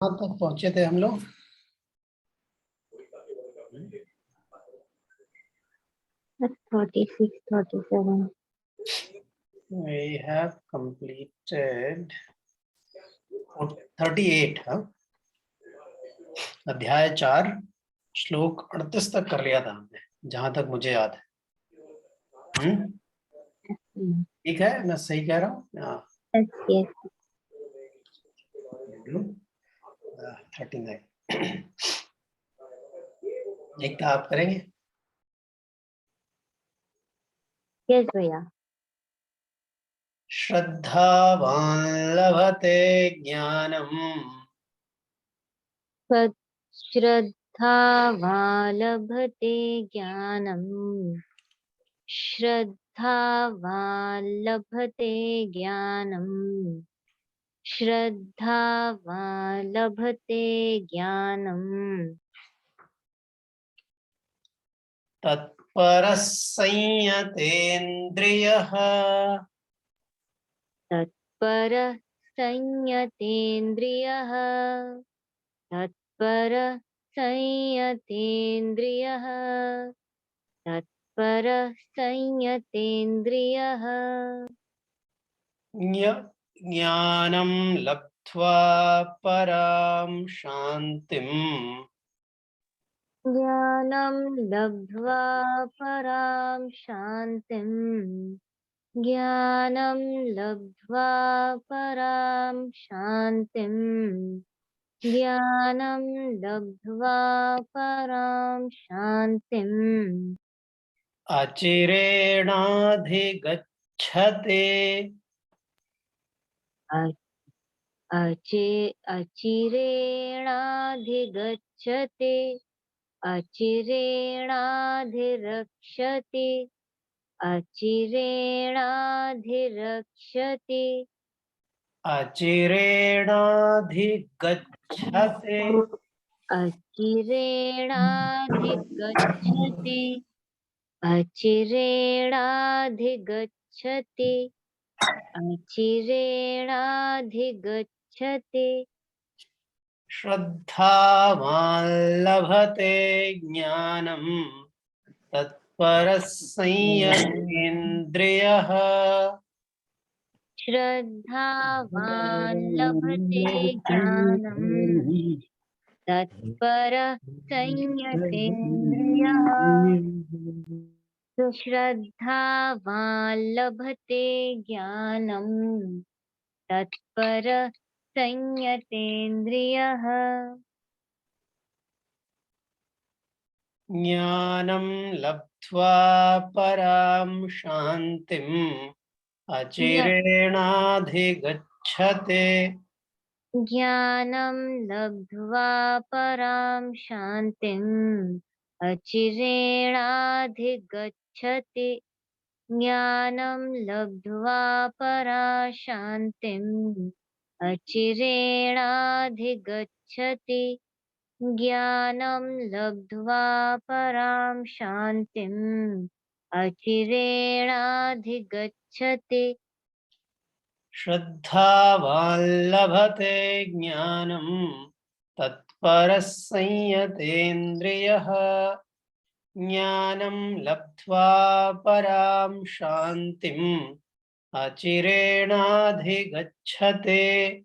कहाँ तक पहुंचे थे हम लोग? 36, 37. We have completed 38. हाँ, अध्याय 4 श्लोक 38 तक कर लिया था हमने, जहां तक मुझे याद है। ठीक है, मैं सही कह रहा हूँ? Yes, yes. 39 एक का आप करेंगे? Yes, भैया. श्रद्धावान लभते ज्ञानम् श्रद्धावान् लभते ज्ञानम्. श्रद्धावान् लभते ज्ञानम्. श्रद्धावान् लभते ज्ञानम्. तत्परः संयतेन्द्रियः तत्परः संयतेन्द्रियः. तत्परः संयतेन्द्रियः. तत्परः संयतेन्द्रियः. ज्ञानं लब्ध्वा परां शान्तिम् ज्ञानं लब्ध्वा परां शान्तिम्. ज्ञानं लब्ध्वा परां शान्तिम्. ज्ञानं लब्ध्वा परां शान्तिम्. अचिरेणाधिगच्छते अचिरेणाधिगच्छति. अचिरेणाधिरक्षति. अचिरेणाधिरक्षति. अचिरेणाधिगच्छते अचिरेणाधिगच्छति. अचिरेणाधिगच्छति. अचिरेणाधिगच्छति. श्रद्धावान् लभते ज्ञानम् तत्परः संयतेन्द्रियः श्रद्धावान् लभते ज्ञानम्. तत्परः संयतेन्द्रियः. श्रद्धावान् लभते ज्ञानम्. तत्परः संयतेन्द्रियः. ज्ञानं लब्ध्वा परां शान्तिम् अचिरेणाधिगच्छते ज्ञानं लब्ध्वा परां शान्तिम्. अचिरेणाधिगच्छति. ज्ञानं लब्ध्वा परां शान्तिम्. अचिरेणाधिगच्छति. ज्ञानं लब्ध्वा परां शान्तिम्. अचिरेणाधिगच्छति. श्रद्धावान् लभते ज्ञानम् तत्परः संयतेन्द्रियः ज्ञानं लब्ध्वा परां शान्तिम् अचिरेणाधिगच्छते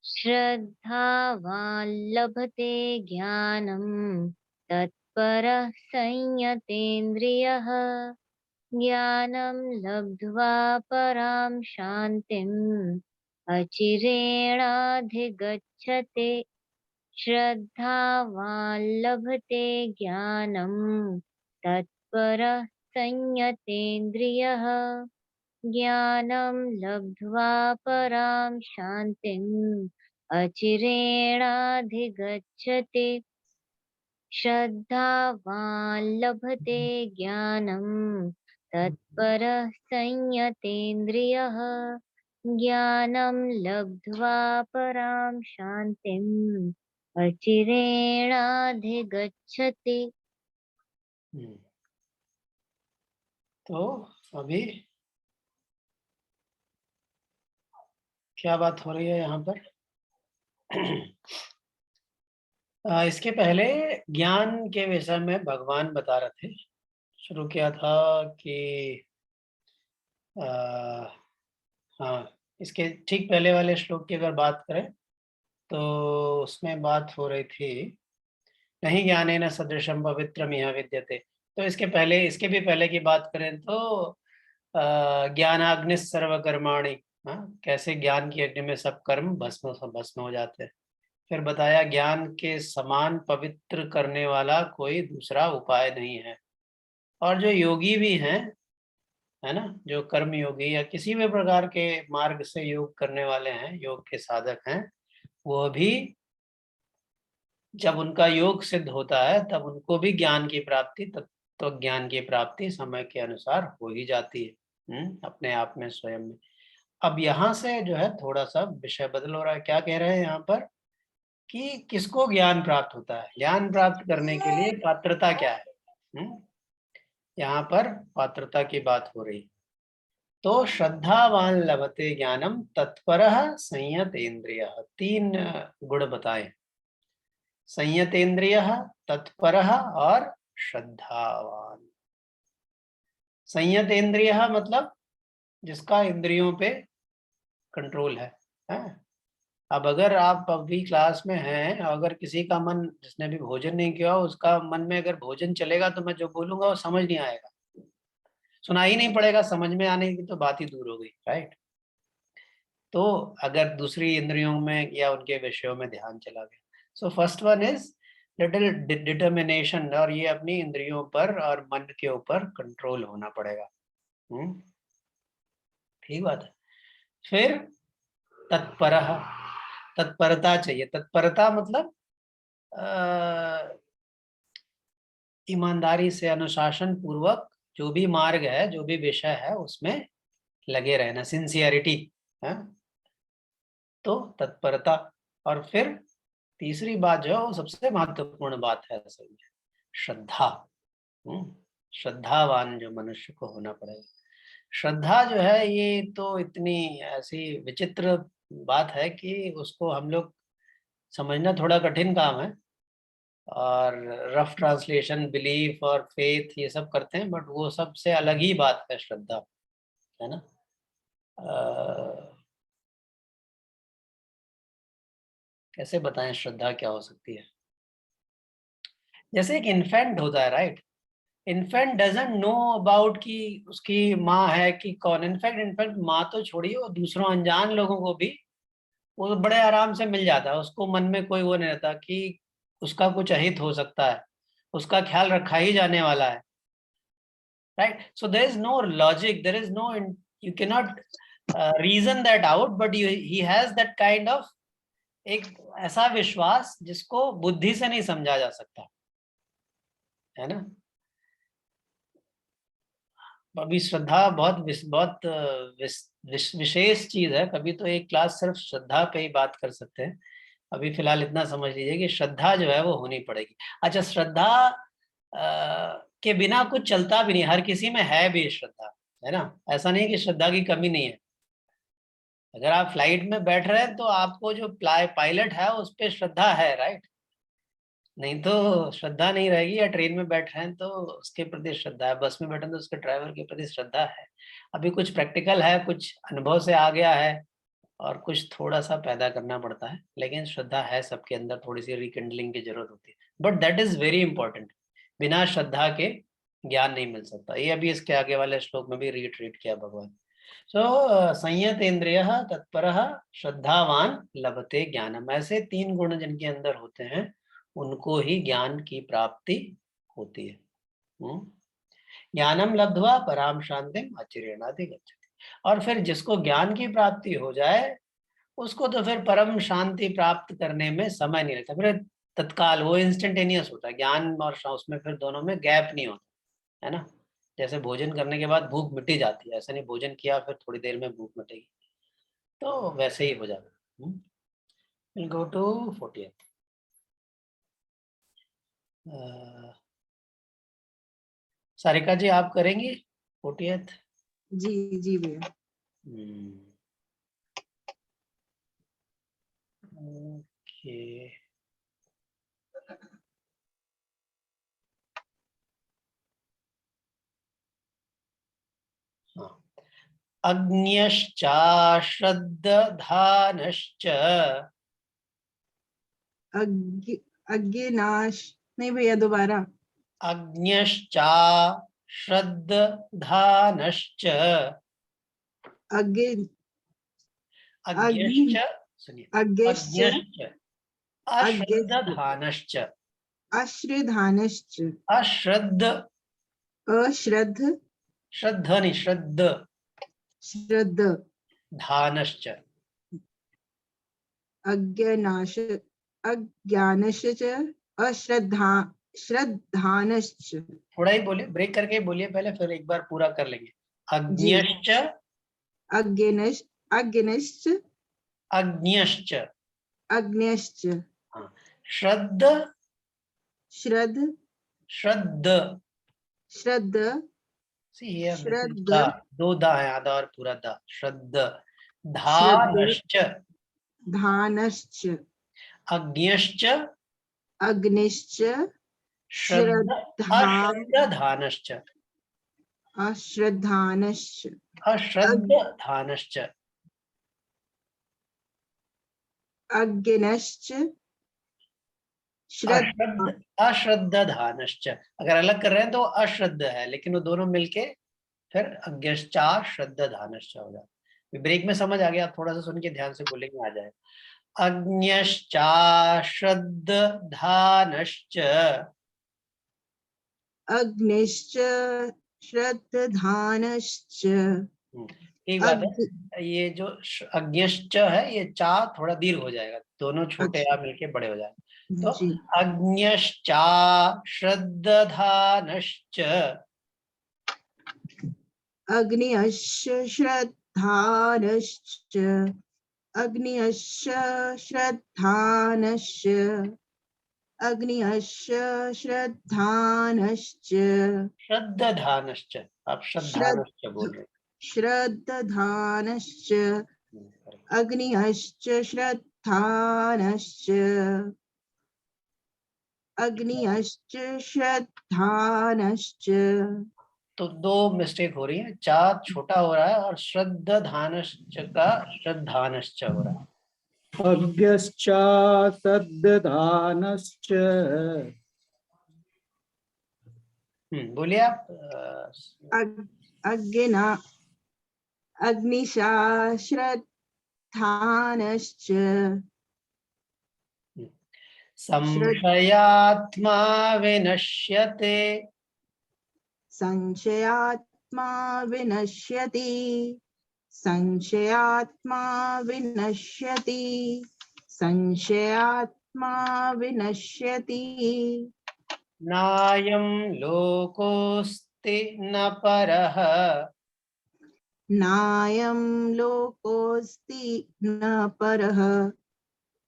श्रद्धावान् लभते ज्ञानम्. तत्परः संयतेन्द्रियः. ज्ञानं लब्ध्वा परां शान्तिम्. अचिरेणाधिगच्छते. श्रद्धावान् लभते ज्ञानम्. तत्परः संयतेन्द्रियः. ज्ञानं लब्ध्वा परां शान्तिम्. अचिरेणाधिगच्छति. श्रद्धावान् लभते ज्ञानम्. तत्परः संयतेन्द्रियः. ज्ञानं लब्ध्वा परां शान्तिम्. अचिरेणाधिगच्छति. तो अभी क्या बात हो रही है यहाँ पर? इसके पहले ज्ञान के विषय में भगवान बता रहे थे, शुरू किया था कि हाँ, इसके ठीक पहले वाले श्लोक की अगर बात करें तो उसमें बात हो रही थी, नहीं ज्ञानेन सदृशम पवित्रम इह विद्यते। तो इसके भी पहले की बात करें तो ज्ञानाग्नि सर्वकर्माणि, कैसे ज्ञान की अग्नि में सब कर्म भस्म भस्म हो जाते हैं। फिर बताया ज्ञान के समान पवित्र करने वाला कोई दूसरा उपाय नहीं है। और जो योगी भी हैं, है ना, जो कर्म योगी या किसी भी प्रकार के मार्ग से योग करने वाले हैं, योग के साधक हैं, वो भी जब उनका योग सिद्ध होता है तब उनको भी ज्ञान की प्राप्ति, तत्व ज्ञान की प्राप्ति समय के अनुसार हो ही जाती है, अपने आप में, स्वयं में। अब यहाँ से जो है थोड़ा सा विषय बदल हो रहा है। क्या कह रहे हैं यहाँ पर कि किसको ज्ञान प्राप्त होता है, ज्ञान प्राप्त करने के लिए पात्रता क्या है। यहाँ पर पात्रता की बात हो रही। तो श्रद्धावान लभते ज्ञानम तत्परः संयतेन्द्रियः, 3 गुण बताए, संयतेन्द्रियः, तत्परः और श्रद्धावान। संयतेन्द्रियः मतलब जिसका इंद्रियों पे कंट्रोल है? अब अगर आप अभी क्लास में हैं, अगर किसी का मन, जिसने भी भोजन नहीं किया उसका मन में अगर भोजन चलेगा तो मैं जो बोलूंगा वो समझ नहीं आएगा, सुनाई नहीं पड़ेगा, समझ में आने की तो बात ही दूर हो गई, राइट। तो अगर दूसरी इंद्रियों में या उनके विषयों में ध्यान चला गया, so first one is little determination, और ये अपनी इंद्रियों पर और मन के ऊपर कंट्रोल होना पड़ेगा। ठीक बात है। फिर तत्परः, तत्परता चाहिए। तत्परता मतलब ईमानदारी से, अनुशासन पूर्वक जो भी मार्ग है, जो भी विषय है उसमें लगे रहना, सिंसियरिटी है, तो तत्परता। और फिर तीसरी बात जो है वो सबसे महत्वपूर्ण बात है असल में, श्रद्धा। श्रद्धावान जो मनुष्य को होना पड़ेगा। श्रद्धा जो है ये तो इतनी ऐसी विचित्र बात है कि उसको हम लोग समझना थोड़ा कठिन काम है, और रफ ट्रांसलेशन बिलीफ और फेथ ये सब करते हैं, बट वो सबसे अलग ही बात है श्रद्धा, है ना। कैसे बताएं श्रद्धा क्या हो सकती है। जैसे एक इन्फेंट होता है, right, infant doesn't know about कि उसकी माँ है कि कौन। इनफैक्ट माँ तो छोड़िए, वो दूसरों अनजान लोगों को भी वो बड़े आराम से मिल जाता है, उसको मन में कोई वो नहीं रहता कि उसका कुछ अहित हो सकता है, उसका ख्याल रखा ही जाने वाला है, right? So there is no logic, there is no, you cannot reason that out, but he has that kind of एक ऐसा विश्वास जिसको बुद्धि से नहीं समझा जा सकता, है ना। अभी श्रद्धा बहुत विशेष चीज है। कभी तो एक क्लास सिर्फ श्रद्धा पे ही बात कर सकते हैं। अभी फिलहाल इतना समझ लीजिए कि श्रद्धा जो है वो होनी पड़ेगी। अच्छा, श्रद्धा के बिना कुछ चलता भी नहीं, हर किसी में है भी श्रद्धा, है ना। ऐसा नहीं कि श्रद्धा की कमी नहीं है। अगर आप फ्लाइट में बैठ रहे हैं तो आपको जो पायलट है उस पर श्रद्धा है, राइट, नहीं तो श्रद्धा नहीं रहेगी। या ट्रेन में बैठ रहे हैं तो उसके प्रति श्रद्धा है, बस में बैठे तो उसके ड्राइवर के प्रति श्रद्धा है। अभी कुछ प्रैक्टिकल है, कुछ अनुभव से आ गया है, और कुछ थोड़ा सा पैदा करना पड़ता है, लेकिन श्रद्धा है सबके अंदर, थोड़ी सी रिकंडलिंग की जरूरत होती है, but that is very important. बिना श्रद्धा के ज्ञान नहीं मिल सकता। ये अभी इसके आगे वाले श्लोक में भी रिट्रीट किया भगवान। सो संयतेन्द्रिय तत्परः श्रद्धावान लभते ज्ञानम, ऐसे 3 गुण जिनके अंदर होते हैं उनको ही ज्ञान की प्राप्ति होती है। ज्ञानम लब्ध्वा पराम शांतिम अचिरेणाधिगच्छति। और फिर जिसको ज्ञान की प्राप्ति हो जाए उसको तो फिर परम शांति प्राप्त करने में समय नहीं लगता, फिर तत्काल वो इंस्टेंटेनियस होता है। ज्ञान और उसमें फिर दोनों में गैप नहीं होता, है ना। जैसे भोजन करने के बाद भूख मिटी जाती है, ऐसा नहीं भोजन किया फिर थोड़ी देर में भूख मिटेगी, तो वैसे ही हो जाता है। We'll go to 40th. Sarika जी आप करेंगी 40th? जी जी भैया। ओके, ये अग्न्यश्चाश्रद्धधानश्च अज्ञनाश नहीं भैया दोबारा। अग्न्यश्चाश्रद्धधानश्च अज्ञ अज्ञश्च सुनिए अज्ञश्च अज्ञश्च अज्ञश्च अश्रद्धधानश्च अश्रद्धानश्च अश्रद्ध अश्रद्ध श्रद्ध नहीं श्रद्ध श्रद्ध धानश्च अज्ञानाश अज्ञानश्च श्रद्धानश्च। थोड़ा ही बोलिए, ब्रेक करके बोलिए पहले, फिर एक बार पूरा कर लेंगे। जी अज्ञश्च अज्ञनश्च अज्ञनश्च अज्ञश्च अज्ञश्च श्रद्ध श्रद्ध श्रद्ध श्रद्ध श्रद्ध दो दा है, आधा और पूरा दा, श्रद्ध श्रद्ध धानश्च धानश्च अज्ञश्च अग्निश्च श्रद्ध श्रद्धा अश्रद्धधानश्च अश्रद्धानश्च अश्रद्धधानश्च अज्ञनश्च श्रद्धा अश्रद्धधानश्च। अगर अलग कर रहे हैं तो अश्रद्ध है, लेकिन वो दोनों मिलके फिर अज्ञश्चा श्रद्धधानश्च हो जाए। ब्रेक में समझ आ गया, आप थोड़ा सा सुन के ध्यान से बोलेंगे, आ जाए। अज्ञश्चा श्रद्धधानश्च अग्निश्च श्रद्धानश्च। एक बात है, ये जो अज्ञश्च है, ये चा थोड़ा दीर्घ हो जाएगा, दोनों छोटे अच्छा। या मिलके बड़े हो जाएंगे। तो जी अज्ञश्चा श्रद्धधानश्च अग्निश्च श्रद्धानश्च अग्निश्च श्रद्धानश्च अग्निश्च श्रद्धानश्च श्रद्धधानश्च, आप श्रद्धानश्च बोल रहे श्रद्धानश्च हैं। अग्निश्च श्रद्धानश्च अग्निश्च श्रद्धानश्च। तो दो मिस्टेक हो रही है, चा छोटा हो रहा है और श्रद्धधानश्च का श्रद्धानश्च हो रहा है। अज्ञश्चाश्रद्धधानश्च बोलिए आप। अग्निना अग्निशा श्रद्धानश्च संशयात्मा विनश्यते संशयात्मा विनश्यति संशयात्मा विनश्यति संशयात्मा विनश्यति। नायं लोकोऽस्ति न परः नायं लोकोऽस्ति न परः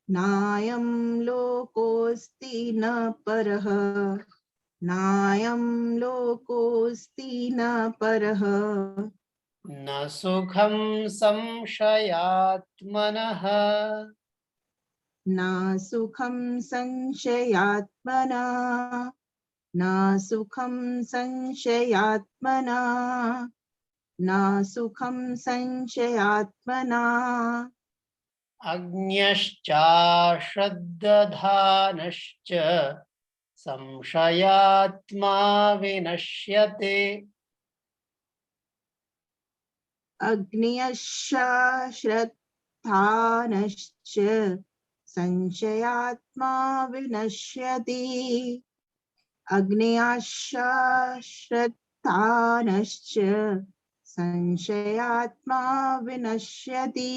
नायं लोकोऽस्ति न परः नायं लोकोऽस्ति न परः। न सुखं संशयात्मनः न सुखं संशयात्मना न सुखं संशयात्मना न सुखं संशयात्मना। अज्ञश्चाश्रद्धधानश्च संशयात्मा विनश्यते अग्निश्च श्रद्धानश्च संशयात्मा विनश्यति अग्निश्च श्रद्धानश्च संशयात्मा विनश्यति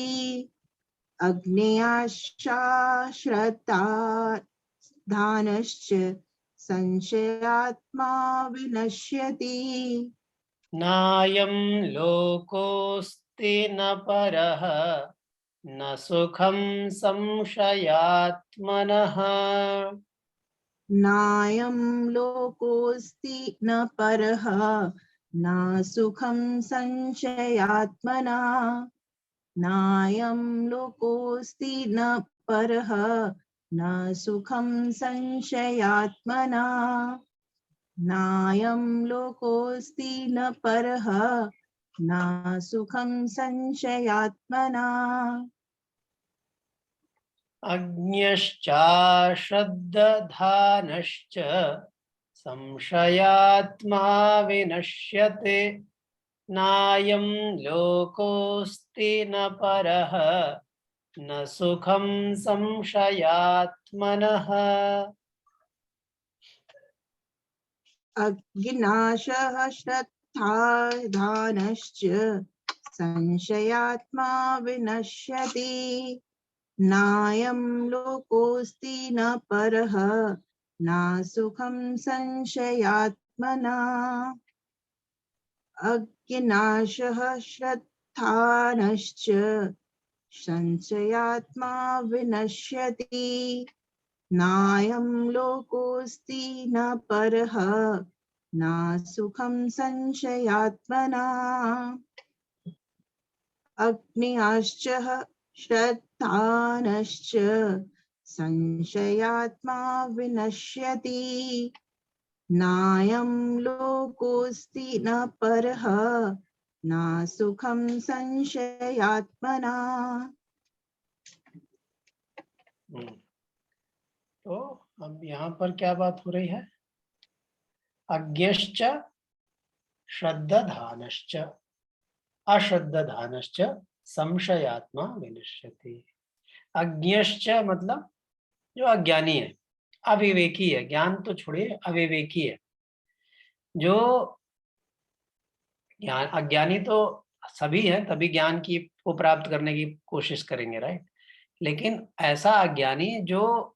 अग्निश्च श्रद्धानश्च संशयात्मा विनश्यति। नायं लोकोऽस्ति न परः न सुखं संशयात्मनः नायं लोकोऽस्ति न परः न सुखं संशयात्मना नायं लोकोऽस्ति न परः न सुखं संशयात्मना नायं लोकोऽस्ति न परः न सुखं संशयात्मना अज्ञश्चाश्रद्धधानश्च संशयात्मा विनश्यते नायं लोकोऽस्ति न परः न सुखं संशयात्मनः। अज्ञानशः श्रद्धाधानश्च संशयात्मा विनश्यति नायं लोकोऽस्ति न परः न सुखं संशयात्मना अज्ञानशः श्रद्धानश्च संशयात्मा विनश्यति नायं लोकोऽस्ति न परः न सुखं संशयात्मना अग्न्याश्च श्रद्धानश्च संशयात्मा विनश्यति नायं लोकोऽस्ति न परः न सुखं संशयात्मना। तो अब यहाँ पर क्या बात हो रही है? अज्ञश्च श्रद्धानश्च अश्रद्धानश्च संशयात्मा विनश्यति। अज्ञश्च मतलब जो अज्ञानी है, अविवेकी है, ज्ञान तो छोड़िए अविवेकी है। जो ज्ञान अज्ञानी तो सभी है, तभी ज्ञान की को प्राप्त करने की कोशिश करेंगे, राइट। लेकिन ऐसा अज्ञानी जो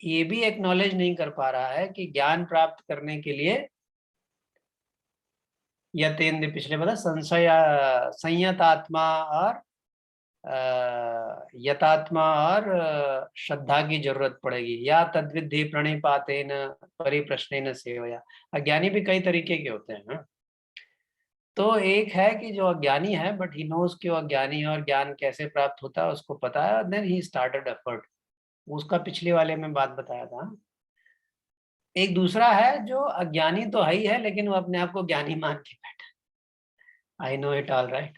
ये भी एक्नॉलेज नहीं कर पा रहा है कि ज्ञान प्राप्त करने के लिए यतेन्द्र पिछले बता संयतात्मा और यतात्मा और श्रद्धा की जरूरत पड़ेगी। या तद्विद्धि प्रणिपातेन परिप्रश्नेन सेवया। अज्ञानी भी कई तरीके के होते हैं ना। तो एक है कि जो अज्ञानी है बट ही नोज कि वो अज्ञानी है और ज्ञान कैसे प्राप्त होता है उसको पता है, देन ही स्टार्टेड एफर्ट। उसका पिछले वाले में बात बताया था। एक दूसरा है जो अज्ञानी तो है ही है लेकिन वो अपने आप को ज्ञानी मान के बैठा, I know it all right.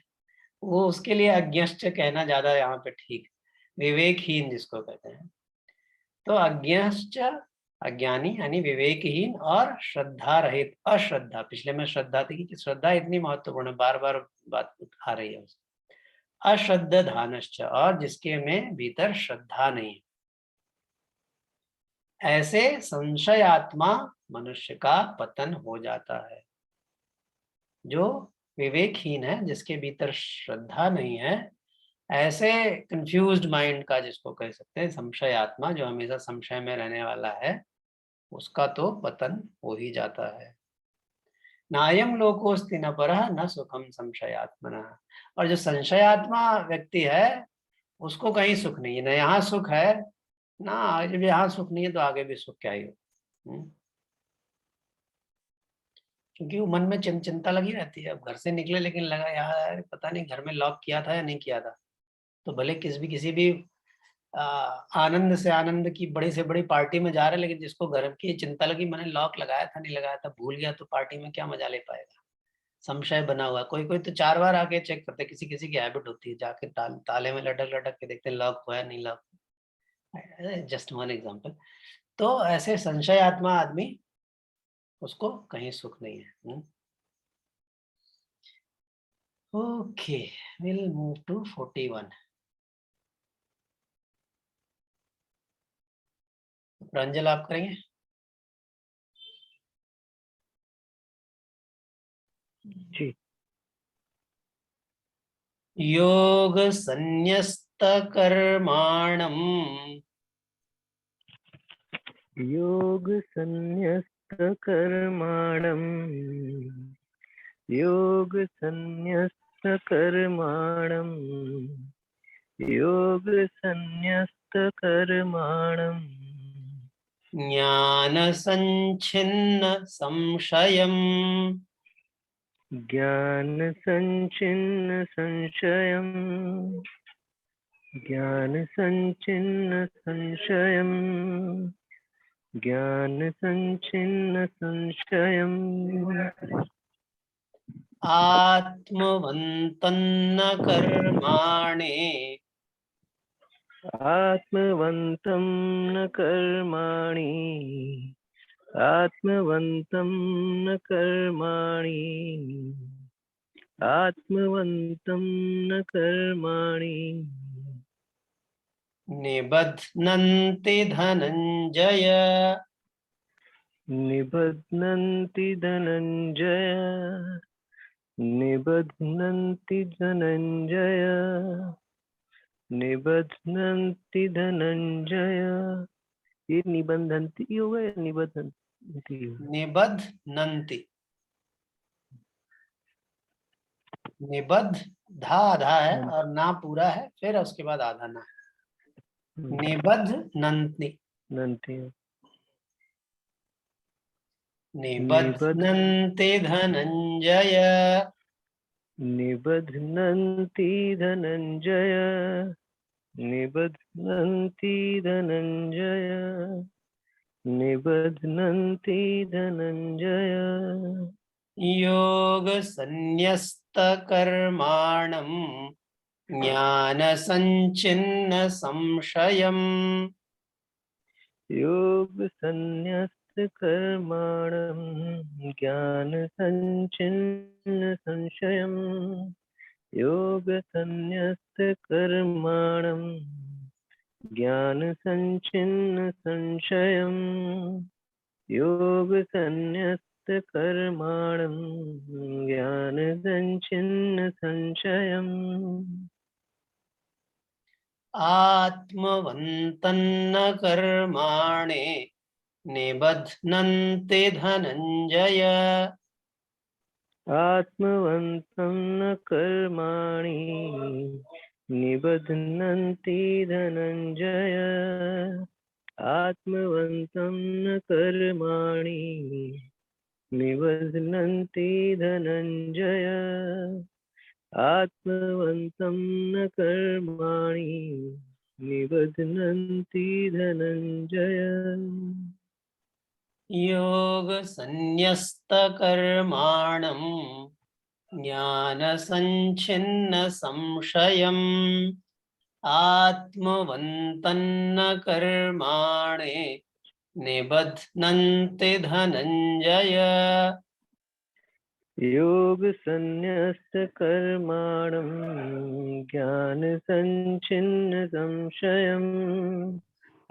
वो उसके लिए अज्ञश्च कहना ज्यादा यहाँ पे ठीक, विवेकहीन जिसको कहते हैं। तो अज्ञश्च अज्ञानी यानी विवेकहीन और श्रद्धा रहित अश्रद्धा। पिछले में श्रद्धा थी कि श्रद्धा इतनी महत्वपूर्ण है, बार बार बात आ रही है। अश्रद्धानश्च और जिसके में भीतर श्रद्धा नहीं है, ऐसे संशयात्मा मनुष्य का पतन हो जाता है। जो विवेकहीन है, जिसके भीतर श्रद्धा नहीं है, ऐसे कंफ्यूज्ड माइंड का जिसको कह सकते हैं संशयात्मा, जो हमेशा संशय में रहने वाला है, उसका तो पतन हो ही जाता है। नायम लोकोस्ति न परः न सुखम संशयात्मना। और जो संशयात्मा व्यक्ति है उसको कहीं सुख नहीं है, न यहाँ सुख है ना, जब यहाँ सुख नहीं है तो आगे भी सुख क्या ही हो। क्योंकि वो मन में चिंता लगी रहती है। अब घर से निकले लेकिन लगा यार पता नहीं घर में लॉक किया था या नहीं किया था। तो भले किसी भी आनंद से आनंद की बड़ी से बड़ी पार्टी में जा रहे, लेकिन जिसको घर की चिंता लगी मैंने लॉक लगाया था नहीं लगाया था भूल गया, तो पार्टी में क्या मजा ले पाएगा। संशय बना हुआ। कोई कोई तो 4 बार आके चेक करते, किसी किसी की हैबिट होती है जाके ताले में लटक लटक के देखते लॉक हुआ नहीं लॉक। Just one example. तो ऐसे संशयात्मा आदमी उसको कहीं सुख नहीं है। Okay, will move to 41। Pranjal आप करेंगे? जी। योग संन्यस्त कर्माणम योग संन्यस्त कर्माणम योग संन्यस्त कर्माणम योग संन्यस्त कर्माणम ज्ञान संच्छिन्न संशयम ज्ञान संचिन्न संशयम ज्ञानसञ्चिन्न संशयम् ज्ञानसञ्चिन्न संशयम् आत्मवन्तन्न कर्माणि आत्मवन्तं न कर्माणि आत्मवन्तं न कर्माणि आत्मवन्तं न कर्माणि निबध्नन्ति धनञ्जय निबध्नन्ति धनञ्जय निबध्नन्ति धनञ्जय निबध्नन्ति धनञ्जय। ये निबंधन्ति होगा या निबध्नन्ति होगा? निबध्नन्ति। निबद्ध धा आधा है और ना पूरा है, फिर उसके बाद आधा ना है। निबध्नन्ति नन्ति निबध्नन्ति धनञ्जय निबध्नन्ति धनञ्जय निबध्नन्ति धनञ्जय निबध्नन्ति धनञ्जय। योगसन्न्यस्तकर्माणं ज्ञानसञ्चिन्न संशयम् योगसन्न्यस्तकर्माणं ज्ञानसञ्चिन्न संशयम् योगसन्न्यस्तकर्माणं ज्ञानसञ्चिन्न संशयम् योगसन्न्यस्तकर्माणं ज्ञानसञ्चिन्न संशयम्। आत्मवन्तन्न कर्माणि निबध्नन्ति धनञ्जय आत्मवन्तं न कर्माणि निबध्नन्ति धनञ्जय आत्मवन्तं न कर्माणि निबध्नन्ति धनञ्जय आत्मवन्तं न कर्माणि निबध्नन्ति धनञ्जय। योगसन्न्यस्तकर्माणं ज्ञानसञ्छिन्न संशयम् आत्मवन्तन्न कर्माणि निबध्नन्ति धनञ्जय योगसन्न्यस्तकर्माणं ज्ञानसञ्छिन्न संशयम्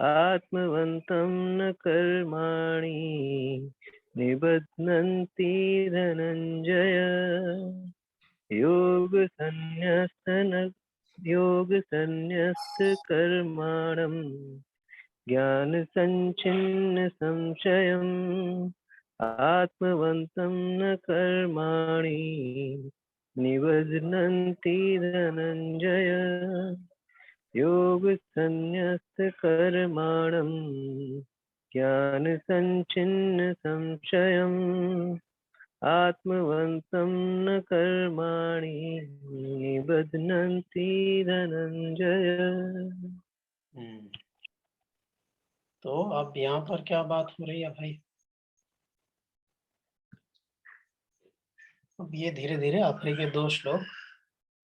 आत्मवन्तं न कर्माणि निबध्नन्ति धनञ्जय योगसन्न्यस्तकर्माणं ज्ञानसञ्छिन्न संशयम् आत्मवन्तं न कर्माणि निबध्नन्ति धनञ्जय योगसन्न्यस्तकर्माणं ज्ञानसञ्छिन्न संशयम् आत्मवन्तं न कर्माणि निबध्नन्ति धनञ्जय। तो अब यहाँ पर क्या बात हो रही है भाई? अब ये धीरे धीरे आखिरी के 2 श्लोक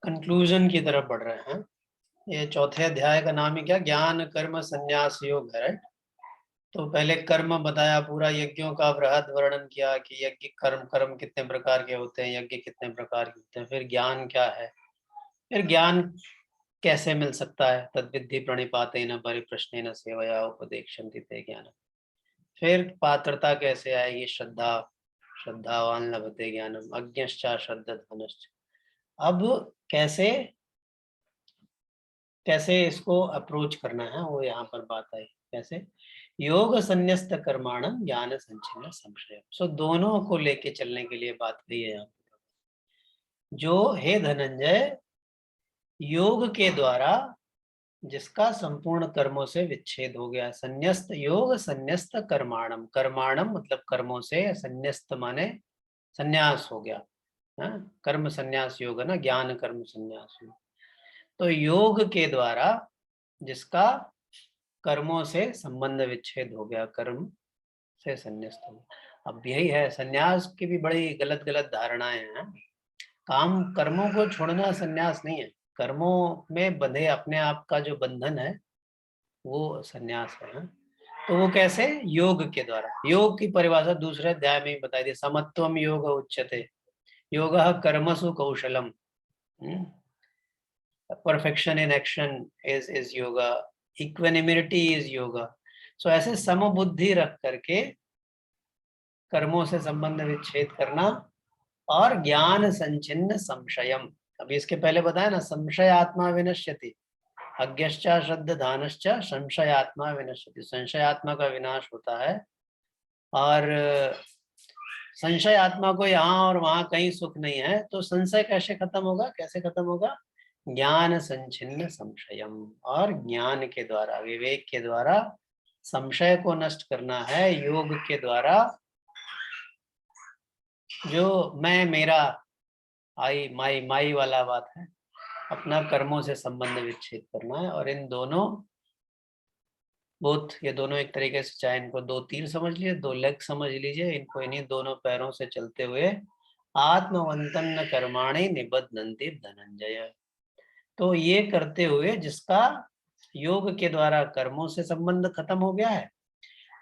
कंक्लूजन की तरफ बढ़ रहे हैं। ये चौथे अध्याय का नाम ही क्या? ज्ञान कर्म संन्यास योग है, राइट? तो पहले कर्म बताया, पूरा यज्ञों का बृहद वर्णन किया कि यज्ञ कर्म कितने प्रकार के होते हैं, यज्ञ कितने प्रकार के होते हैं। फिर ज्ञान क्या है, फिर ज्ञान कैसे मिल सकता है, तद्विद्धि प्रणिपातेन परिप्रश्नेन सेवया उपदेक्षन्ति ते ज्ञानम्। फिर पात्रता कैसे आएगी, श्रद्धावान लभते ज्ञानम् अज्ञश्च श्रद्धाधनश्च। अब कैसे इसको अप्रोच करना है वो यहाँ पर बात आई। कैसे? योग संन्यस्त कर्माणं ज्ञान संचिन्न संशय। सो दोनों को लेके चलने के लिए बात कही है यहाँ। जो हे धनंजय, योग के द्वारा जिसका संपूर्ण कर्मों से विच्छेद हो गया। संन्यस्त योग संन्यस्त कर्माणम, कर्माणम मतलब कर्मों से, संन्यस्त माने संन्यास हो गया। कर्म संन्यास योग है ना, ज्ञान कर्म संन्यास योग। तो योग के द्वारा जिसका कर्मों से संबंध विच्छेद हो गया, कर्म से संन्यास्त हो गया। अब यही है, संन्यास की भी बड़ी गलत गलत धारणाएं हैं। काम कर्मों को छोड़ना संन्यास नहीं है, कर्मों में बंधे अपने आप का जो बंधन है वो संन्यास है। तो वो कैसे? योग के द्वारा। योग की परिभाषा दूसरे अध्याय में ही बताई दी, समत्वम योग उच्यते, योगः कर्मसु कौशलम, perfection in action is yoga, equanimity is yoga. So ऐसे समबुद्धि रख करके कर्मों से संबंध विच्छेद करना और ज्ञान संचिन्न संशयम। अभी इसके पहले बताया ना, संशय आत्मा विनश्यति, अज्ञश्चा श्रद्धानश्च संशय आत्मा विनश्यति। संशय आत्मा का विनाश होता है, और संशय आत्मा को यहाँ और वहां कहीं सुख नहीं है। तो संशय कैसे खत्म होगा? कैसे खत्म होगा? ज्ञान संचिन्न संशयम, और ज्ञान के द्वारा, विवेक के द्वारा संशय को नष्ट करना है। योग के द्वारा जो मैं, मेरा, आई, माई वाला बात है, अपना कर्मों से संबंध विच्छेद करना है। और इन दोनों बोथ, ये दोनों एक तरीके से, चाहे इनको दो तीर समझ लीजिए, दो लेग समझ लीजिए, इनको इन्हीं दोनों पैरों से चलते हुए आत्मवंतन न कर्माणि निबध्नन्ति धनंजय। तो ये करते हुए जिसका योग के द्वारा कर्मों से संबंध खत्म हो गया है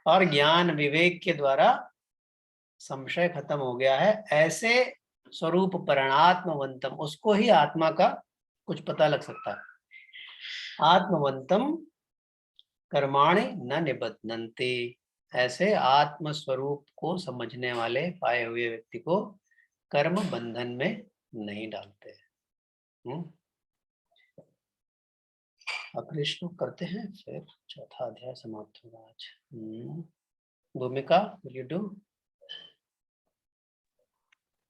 और ज्ञान विवेक के द्वारा संशय खत्म हो गया है, ऐसे स्वरूप परिणात्मवंतम, उसको ही आत्मा का कुछ पता लग सकता है। आत्मवंतम कर्माणि न निबध्नन्ति, ऐसे आत्म स्वरूप को समझने वाले पाए हुए व्यक्ति को कर्म बंधन में नहीं डालते। अगले श्लोक करते हैं, फिर चौथा अध्याय समाप्त होगा आज। भूमिका, विल यू डू?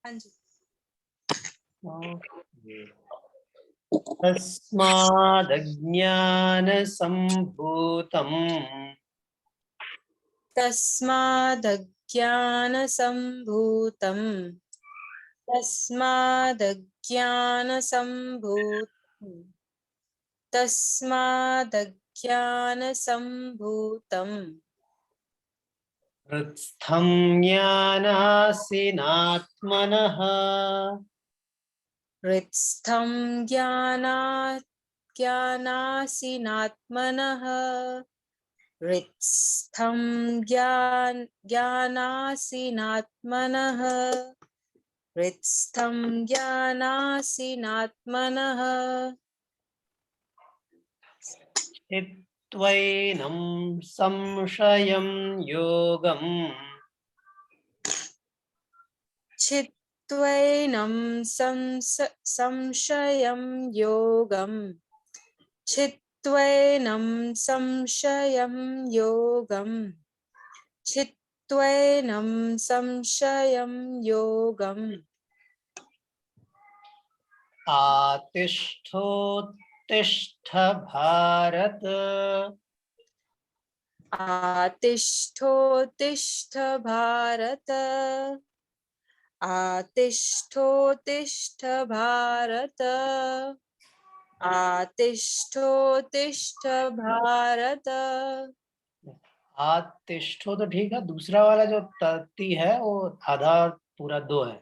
हाँ जी। तस्मादज्ञानसम्भूतम् हृत्स्थं ज्ञानासीनात्मनः हृत्स्थं ज्ञानासीनात्मनः हृत्स्थं ज्ञानासीनात्मनः हृत्स्थं ज्ञानासीनात्मनः चित्वैनं संशयं योगम् चित्वैनं संशयं योगम् चित्वैनं संशयं योगम् चित्वैनं संशयं योगम् आतिष्ठोत्तिष्ठ भारत आतिष्ठोत्तिष्ठ भारत आतिष्ठोत्तिष्ठ भारत आतिष्ठोत्तिष्ठ भारत। आतिष्ठो तो ठीक है, दूसरा वाला जो तति है वो आधा पूरा दो है।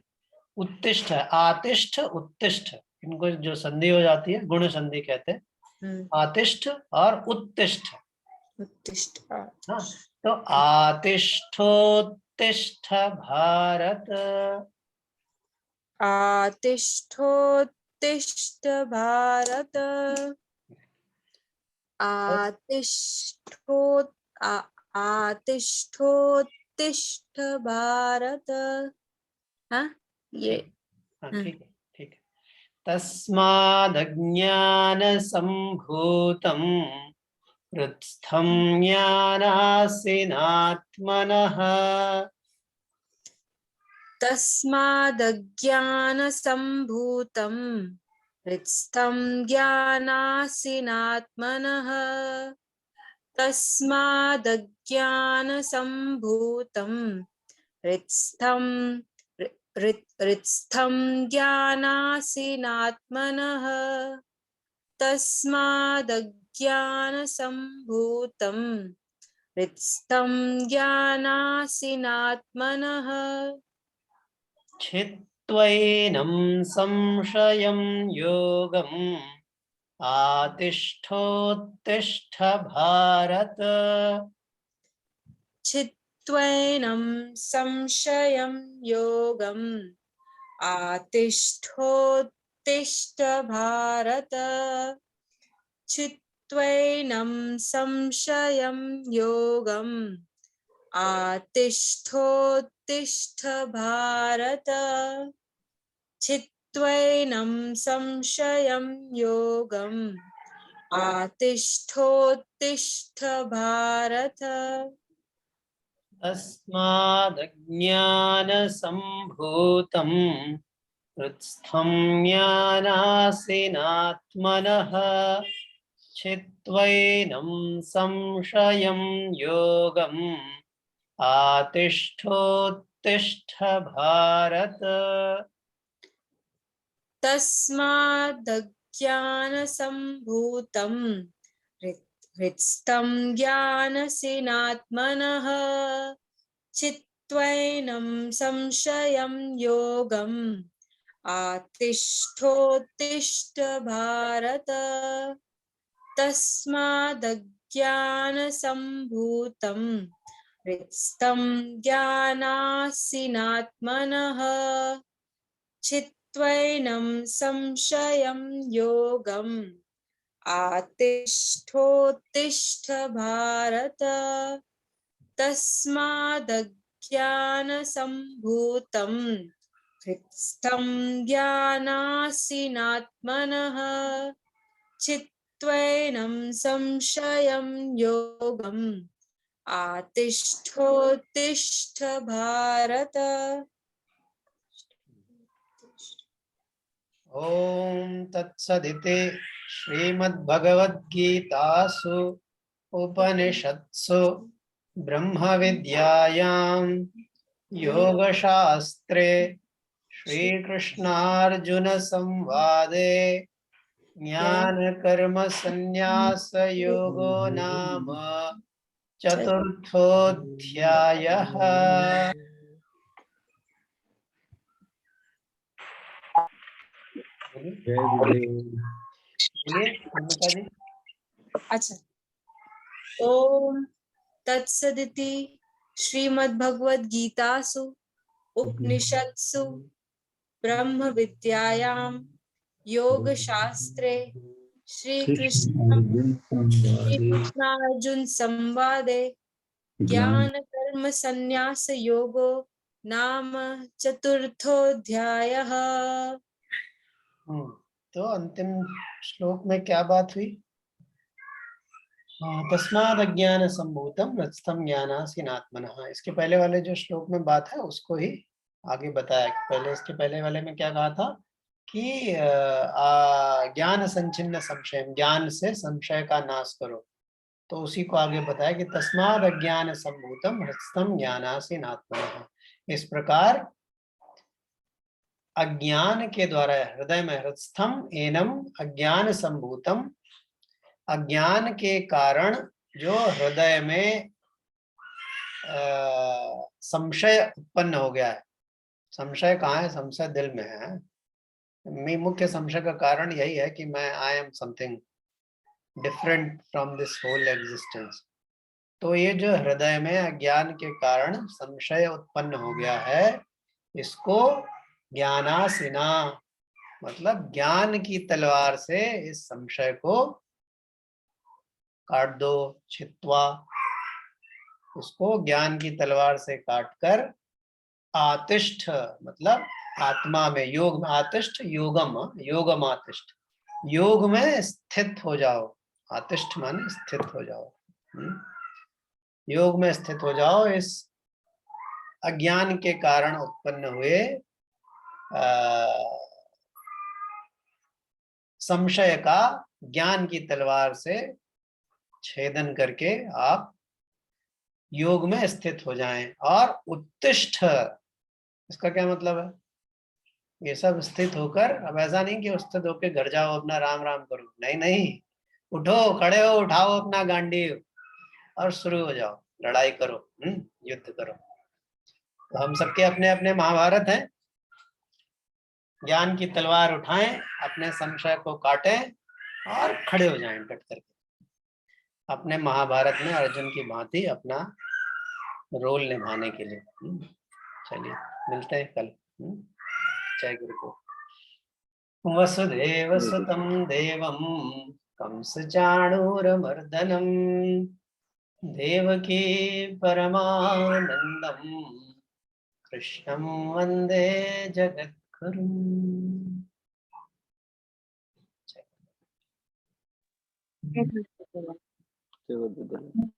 उत्तिष्ठ है, आतिष्ठ उत्तिष्ठ, इनको जो संधि हो जाती है गुण संधि कहते हैं। आतिष्ठ और उत्तिष्ठ। उत्तिष्ठ। हाँ, तो आतिष्ठोत्तिष्ठ भारत आतिष्ठोत्तिष्ठ भारत आतिष्ठोत्तिष्ठ भारत। हाँ ये ठीक है, ठीक है। तस्मादज्ञानसम्भूतं हृत्स्थं ज्ञानासीनात्मनः तस्मादज्ञानसम्भूतं हृत्स्थं ज्ञानासीनात्मनः तस्मादज्ञानसम्भूतं हृत्स्थं ज्ञानासीनात्मनः तस्मादज्ञानसम्भूतं हृत्स्थं ज्ञानासिनात्मनः छित्त्वैनं संशयं योगम् आतिष्ठोत्तिष्ठ भारत। चित्त्वैनं संशयं योगम् आतिष्ठोत्तिष्ठ भारत चित्त्वैनं संशयं योगम् आतिष्ठोत्तिष्ठ भारत चित्त्वैनं संशयं योगम् आतिष्ठोत्तिष्ठ भारत तस्मादज्ञानसम्भूतं हृत्स्थं ज्ञानासिनात्मनः छित्त्वैनं संशयं योगम् आतिष्ठोत्तिष्ठ भारत। तस्मादज्ञानसम्भूतं हृत्स्थं ज्ञानसिनात्मनः चित्त्वैनं संशयं योगम् आतिष्ठोत्तिष्ठ भारत तस्मादज्ञानसम्भूतं हृत्स्थं ज्ञानासिनात्मनः चित्त्वैनं संशयं योगम् आतिष्ठोत्तिष्ठ भारत तस्मादज्ञानसम्भूतं हृत्स्थं ज्ञानासिनात्मनः चित्त्वैनं संशयं योगम् आतिष्ठोत्तिष्ठ भारत। ओम तत्सदिति श्रीमद्भगवद्गीतासु उपनिषत्सु ब्रह्मविद्यायां योगशास्त्रे श्रीकृष्णार्जुन संवादे ज्ञानकर्मसन्न्यासयोगो नाम चतुर्थोऽध्यायः। अच्छा, ओम तत्सदिति श्रीमद्भगवद्गीतासु उपनिषत्सु ब्रह्म विद्यायां योगशास्त्रे श्रीकृष्णार्जुन संवादे ज्ञान कर्म संन्यास योगो नाम चतुर्थोऽध्यायः। तो अंतिम श्लोक में क्या बात हुई? तस्माद् संभूतम हृत्स्थं ज्ञानासिनात्मनः। इसके पहले वाले जो श्लोक में बात है उसको ही आगे बताया। पहले इसके पहले वाले में क्या कहा था कि ज्ञान संचिन्न संशय, ज्ञान से संशय का नाश करो। तो उसी को आगे बताया कि तस्माद् अज्ञान संभूतम हृत्स्थं ज्ञानासिनात्मनः। इस प्रकार अज्ञान के द्वारा हृदय में हृत्स्थम एनम अज्ञान संभूतम, अज्ञान के कारण जो हृदय में संशय उत्पन्न हो गया है। संशय कहाँ है? संशय दिल में है। मुख्य संशय का कारण यही है कि मैं I am something different from this whole existence. तो ये जो हृदय में अज्ञान के कारण संशय उत्पन्न हो गया है, इसको ज्ञानासिना मतलब ज्ञान की तलवार से इस संशय को काट दो। छित्वा, उसको ज्ञान की तलवार से काटकर आतिष्ठ मतलब आत्मा में, योग में, आतिष्ठ योगम, योगम आतिष्ठ, योग में स्थित हो जाओ। आतिष्ठ माने स्थित हो जाओ, योग में स्थित हो जाओ। इस अज्ञान के कारण उत्पन्न हुए संशय का ज्ञान की तलवार से छेदन करके आप योग में स्थित हो जाएं। और उत्तिष्ठ, इसका क्या मतलब है? ये सब स्थित होकर, अब ऐसा नहीं कि स्थित होकर घर जाओ अपना राम राम करो, नहीं नहीं, उठो, खड़े हो, उठाओ अपना गांडीव और शुरू हो जाओ, लड़ाई करो, युद्ध करो। तो हम सबके अपने अपने महाभारत हैं, ज्ञान की तलवार उठाएं, अपने संशय को काटें और खड़े हो जाएं डट करके, अपने महाभारत में अर्जुन की भांति अपना रोल निभाने के लिए। चलिए मिलते हैं कल। जय गुरु को। वसुदेव सुतं देवं कंसचाणूरमर्दनं देवकी परमानंदं कृष्णं वंदे जगद्गुरुं। जय गुरुदेव।